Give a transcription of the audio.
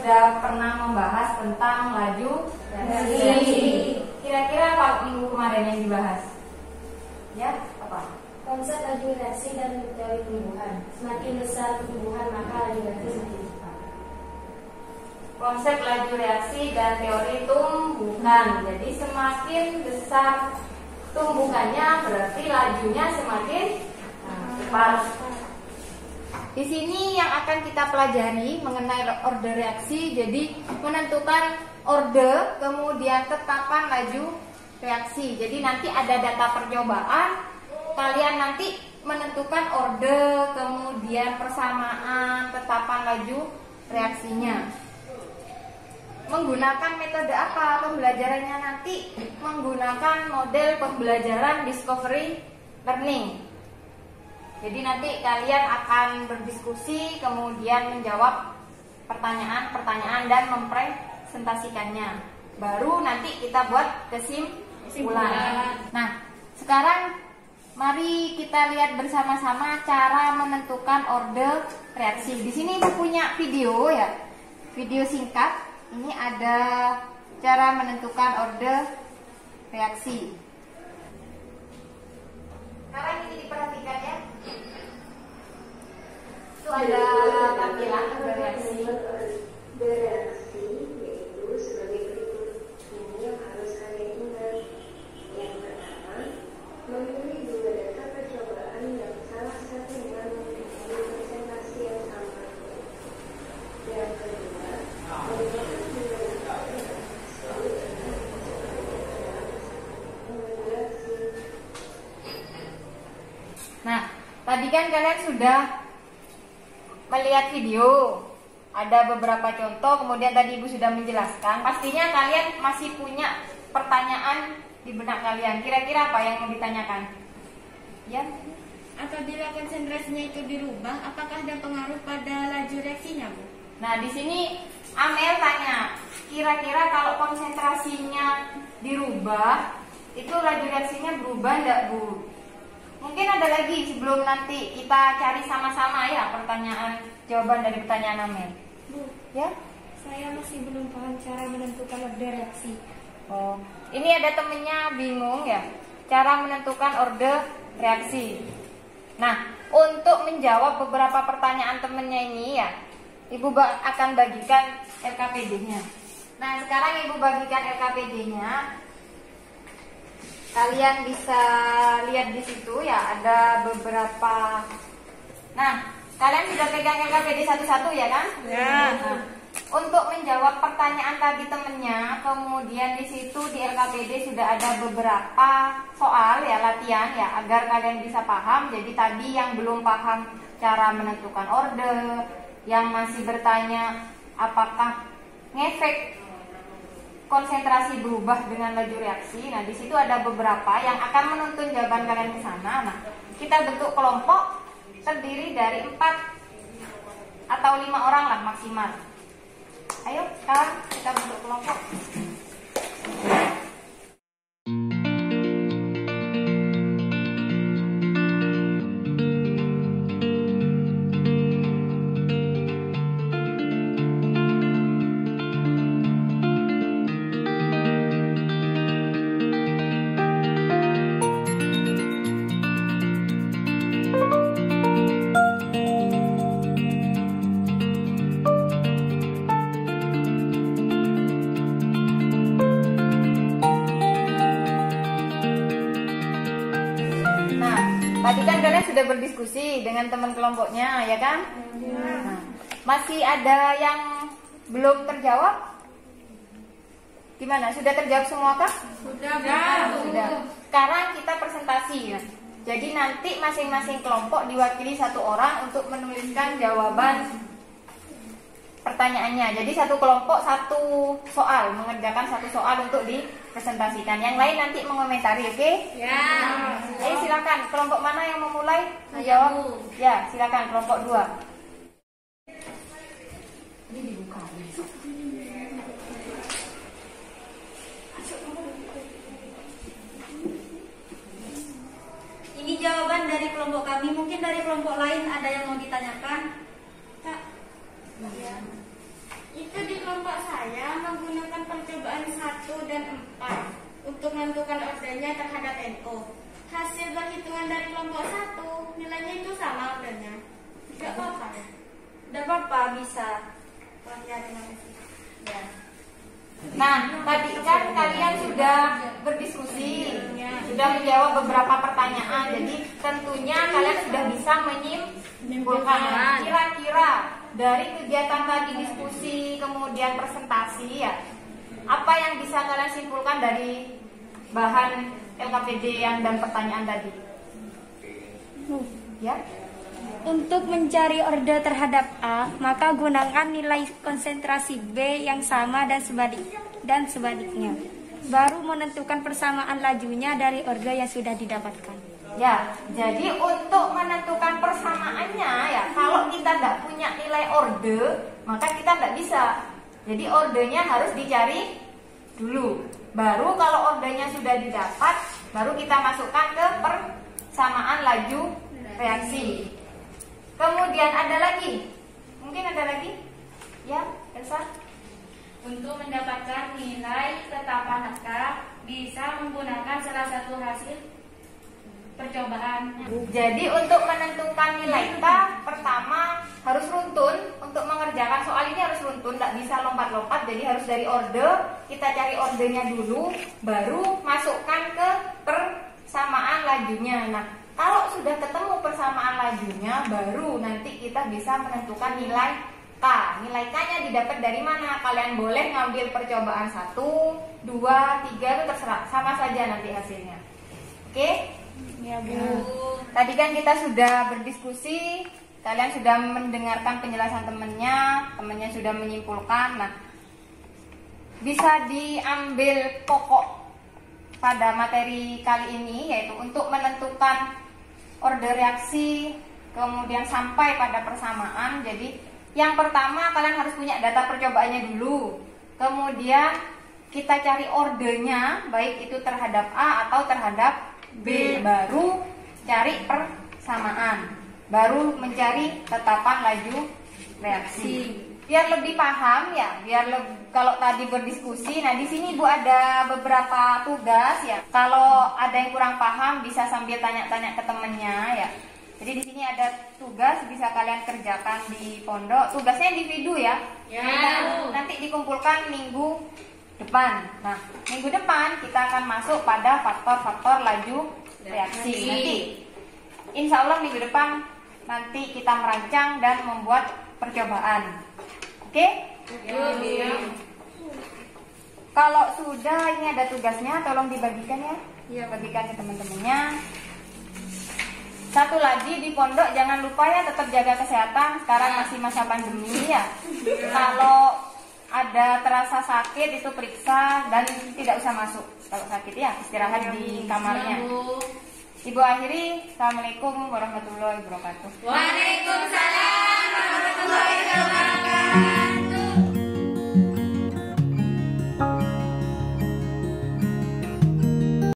sudah pernah membahas tentang laju reaksi. Kira-kira apa minggu kemarin yang dibahas? Ya, apa? Konsep laju reaksi dan teori tumbuhan. Semakin besar tumbuhan maka laju reaksi semakin cepat. Konsep laju reaksi dan teori tumbuhan. Jadi semakin besar tumbuhannya berarti lajunya semakin cepat. Di sini yang akan kita pelajari mengenai orde reaksi, jadi menentukan orde, kemudian tetapan laju reaksi. Jadi nanti ada data percobaan, kalian nanti menentukan orde, kemudian persamaan, tetapan laju reaksinya. Menggunakan metode apa pembelajarannya nanti? Menggunakan model pembelajaran discovery learning. Jadi nanti kalian akan berdiskusi, kemudian menjawab pertanyaan-pertanyaan dan mempresentasikannya. Baru nanti kita buat kesimpulan. Nah, sekarang mari kita lihat bersama-sama cara menentukan orde reaksi. Di sini Ibu punya video ya, video singkat. Ini ada cara menentukan orde reaksi. Sekarang ini diperhatikan ya. Itu ada tampilan orde reaksi. Bereaksi yaitu sebagai berikut. Ini yang harus kalian ingat. Yang pertama, memilih dua data percobaan yang salah satunya memiliki presentasi yang sama. Yang kedua, menggunakan dua data reaksi. Nah, tadi kan kalian sudah melihat video, ada beberapa contoh, kemudian tadi Ibu sudah menjelaskan. Pastinya kalian masih punya pertanyaan di benak kalian. Kira-kira apa yang mau ditanyakan? Ya? Apabila konsentrasinya itu dirubah, apakah ada pengaruh pada laju reaksinya, Bu? Nah, di sini Amel tanya, kira-kira kalau konsentrasinya dirubah, itu laju reaksinya berubah enggak, Bu? Mungkin ada lagi sebelum nanti kita cari sama-sama ya jawaban dari pertanyaan Amel. Bu, Ya? saya masih belum paham cara menentukan orde reaksi. Oh, ini ada temennya bingung ya, cara menentukan orde reaksi. Nah, untuk menjawab beberapa pertanyaan temennya ini ya, Ibu akan bagikan LKPD-nya. Nah, sekarang Ibu bagikan LKPD-nya. Kalian bisa lihat di situ ya, ada beberapa. Nah, kalian sudah pegang LKPD satu-satu ya kan? Ya. Nah, untuk menjawab pertanyaan tadi temennya, kemudian di situ di LKPD sudah ada beberapa soal ya, latihan ya, agar kalian bisa paham. Jadi tadi yang belum paham cara menentukan orde, yang masih bertanya apakah ngefek konsentrasi berubah dengan laju reaksi. Nah, di situ ada beberapa yang akan menuntun jawaban kalian ke sana. Nah, kita bentuk kelompok terdiri dari 4 atau 5 orang lah maksimal. Ayo, sekarang kita bentuk kelompok. Tadi kan kalian sudah berdiskusi dengan teman kelompoknya, ya kan? Nah, masih ada yang belum terjawab? Gimana? Sudah terjawab semua kah? Sudah. Sudah. Sekarang kita presentasi ya. Jadi nanti masing-masing kelompok diwakili satu orang untuk menuliskan jawaban pertanyaannya. Jadi satu kelompok satu soal, mengerjakan satu soal untuk dipresentasikan. Yang lain nanti mengomentari, oke? Ya. Ayo silakan, kelompok mana yang memulai menjawab? Ya, silakan kelompok 2. Ini dibuka. Ini jawaban dari kelompok kami. Mungkin dari kelompok lain ada yang mau ditanyakan, Kak? Ya. Itu di kelompok saya menggunakan percobaan 1 dan 4 untuk menentukan ordernya terhadap NO. Hasil perhitungan dari kelompok 1 nilainya itu sama ordernya. Tidak apa-apa ya? Tidak apa-apa, bisa. Oh ya, terima kasih. Ya. Nah, tadi kan kalian sudah berdiskusi, sudah menjawab beberapa pertanyaan. Jadi tentunya kalian sudah bisa menyimpulkan kira-kira dari kegiatan tadi diskusi kemudian presentasi ya. Apa yang bisa kalian simpulkan dari bahan LKPD yang dan pertanyaan tadi? Ya. Untuk mencari order terhadap A, maka gunakan nilai konsentrasi B yang sama dan sebaliknya. Baru menentukan persamaan lajunya dari order yang sudah didapatkan. Ya, jadi untuk menentukan persamaannya ya, kalau kita tidak punya nilai order, maka kita tidak bisa. Jadi ordernya harus dicari dulu. Baru kalau ordernya sudah didapat, baru kita masukkan ke persamaan laju reaksi. Kemudian ada lagi, mungkin ada lagi, ya, Elsa. Untuk mendapatkan nilai tetapan K, bisa menggunakan salah satu hasil percobaan. Jadi untuk menentukan nilai K, pertama harus runtun. Untuk mengerjakan soal ini harus runtun, tidak bisa lompat-lompat. Jadi harus dari order, kita cari ordernya dulu, baru masukkan ke persamaan lajunya. Nah, kalau sudah ketemu persamaan lajunya, baru nanti kita bisa menentukan nilai K. Nilai K-nya didapat dari mana? Kalian boleh ngambil percobaan 1, 2, 3, itu terserah. Sama saja nanti hasilnya. Oke? Ya, Bu. Tadi kan kita sudah berdiskusi, kalian sudah mendengarkan penjelasan temannya sudah menyimpulkan. Nah, bisa diambil pokok pada materi kali ini, yaitu untuk menentukan order reaksi, kemudian sampai pada persamaan. Jadi yang pertama kalian harus punya data percobaannya dulu. Kemudian kita cari ordernya, baik itu terhadap A atau terhadap B. Baru cari persamaan, baru mencari tetapan laju reaksi. Biar lebih paham ya, kalau tadi berdiskusi, nah di sini Bu ada beberapa tugas ya. Kalau ada yang kurang paham bisa sambil tanya-tanya ke temennya ya. Jadi di sini ada tugas bisa kalian kerjakan di pondok. Tugasnya individu ya. Nanti dikumpulkan minggu depan. Nah, minggu depan kita akan masuk pada faktor-faktor laju reaksi. Nanti insya Allah minggu depan nanti kita merancang dan membuat percobaan. Oke? Kalau sudah ini ada tugasnya, tolong dibagikan ya. Iya, bagikan ke teman-temannya. Satu lagi di pondok jangan lupa ya tetap jaga kesehatan. Sekarang masih masa pandemi ya. Kalau ada terasa sakit itu periksa dan tidak usah masuk. Kalau sakit ya istirahat di kamarnya. Ibu akhiri, Assalamualaikum warahmatullahi wabarakatuh. Waalaikumsalam warahmatullahi wabarakatuh.